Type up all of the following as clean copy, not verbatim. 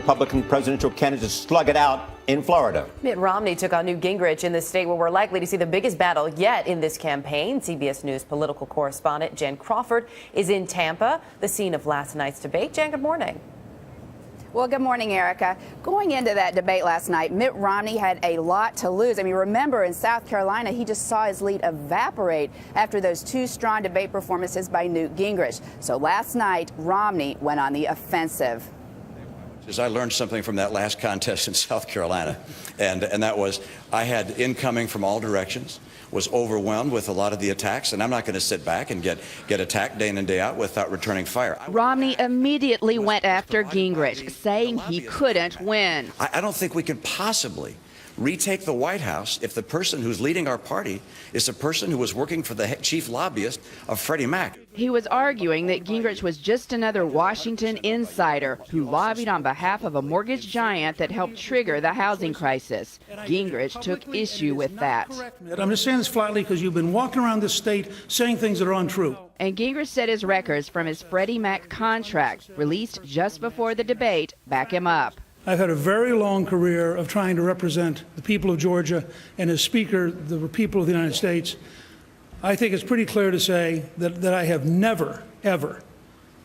Republican presidential candidates slug it out in Florida. Mitt Romney took on Newt Gingrich in the state where we're likely to see the biggest battle yet in this campaign. CBS News political correspondent Jen Crawford is in Tampa, the scene of last night's debate. Jen, good morning. Well, good morning, Erica. Going into that debate last night, Mitt Romney had a lot to lose. I mean, remember, in South Carolina, he just saw his lead evaporate after those two strong debate performances by Newt Gingrich. So last night, Romney went on the offensive. I learned something from that last contest in South Carolina, and that was I had incoming from all directions, was overwhelmed with a lot of the attacks, and I'm not going to sit back and get attacked day in and day out without returning fire. Romney immediately went after Gingrich, saying he couldn't win. I don't think we can possibly retake the White House if the person who's leading our party is the person who was working for the chief lobbyist of Freddie Mac. He was arguing that Gingrich was just another Washington insider who lobbied on behalf of a mortgage giant that helped trigger the housing crisis. Gingrich took issue with that. I'm just saying this flatly because you've been walking around this state saying things that are untrue. And Gingrich said his records from his Freddie Mac contract, released just before the debate, back him up. I've had a very long career of trying to represent the people of Georgia, and as Speaker, the people of the United States. I think it's pretty clear to say that I have never, ever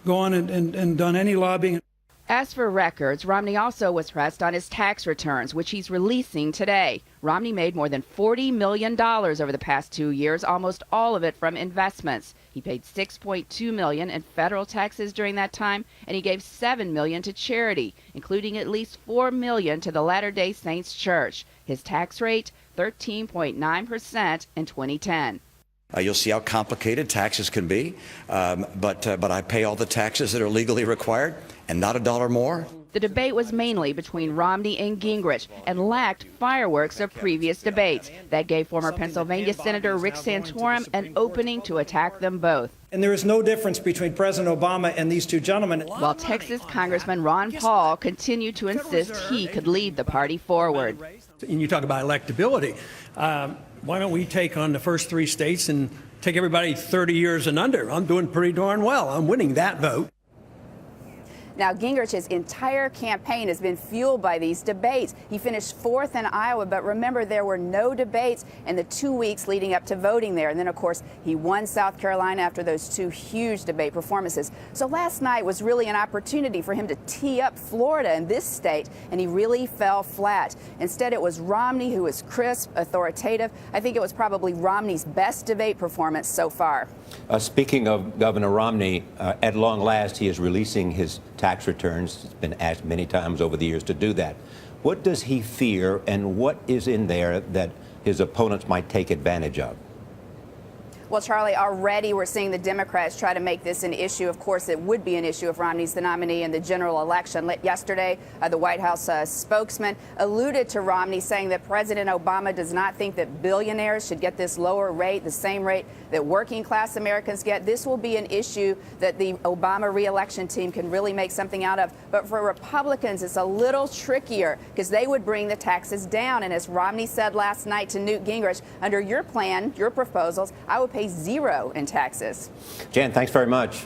gone and done any lobbying. As for records, Romney also was pressed on his tax returns, which he's releasing today. Romney made more than $40 million over the past 2 years, almost all of it from investments. He paid $6.2 million in federal taxes during that time, and he gave $7 million to charity, including at least $4 million to the Latter-day Saints Church. His tax rate, 13.9% in 2010. You'll see how complicated taxes can be, but I pay all the taxes that are legally required, and not a dollar more. The debate was mainly between Romney and Gingrich and lacked fireworks of previous debates. That gave former Pennsylvania Senator Rick Santorum an opening to attack them both. And there is no difference between President Obama and these two gentlemen. While Texas Congressman Ron Paul continued to insist he could lead the party forward. And you talk about electability. Why don't we take on the first three states and take everybody 30 years and under? I'm doing pretty darn well. I'm winning that vote. Now, Gingrich's entire campaign has been fueled by these debates. He finished fourth in Iowa, but remember, there were no debates in the 2 weeks leading up to voting there. And then, of course, he won South Carolina after those two huge debate performances. So last night was really an opportunity for him to tee up Florida in this state, and he really fell flat. Instead, it was Romney who was crisp, authoritative. I think it was probably Romney's best debate performance so far. Speaking of Governor Romney, at long last, he is releasing his tax returns. He's been asked many times over the years to do that. What does he fear, and what is in there that his opponents might take advantage of? Well, Charlie, already we're seeing the Democrats try to make this an issue. Of course, it would be an issue if Romney's the nominee in the general election. Yesterday, the White House spokesman alluded to Romney, saying that President Obama does not think that billionaires should get this lower rate, the same rate that working class Americans get. This will be an issue that the Obama re-election team can really make something out of. But for Republicans, it's a little trickier because they would bring the taxes down. And as Romney said last night to Newt Gingrich, under your plan, your proposals, I would pay zero in taxes. Jan, thanks very much.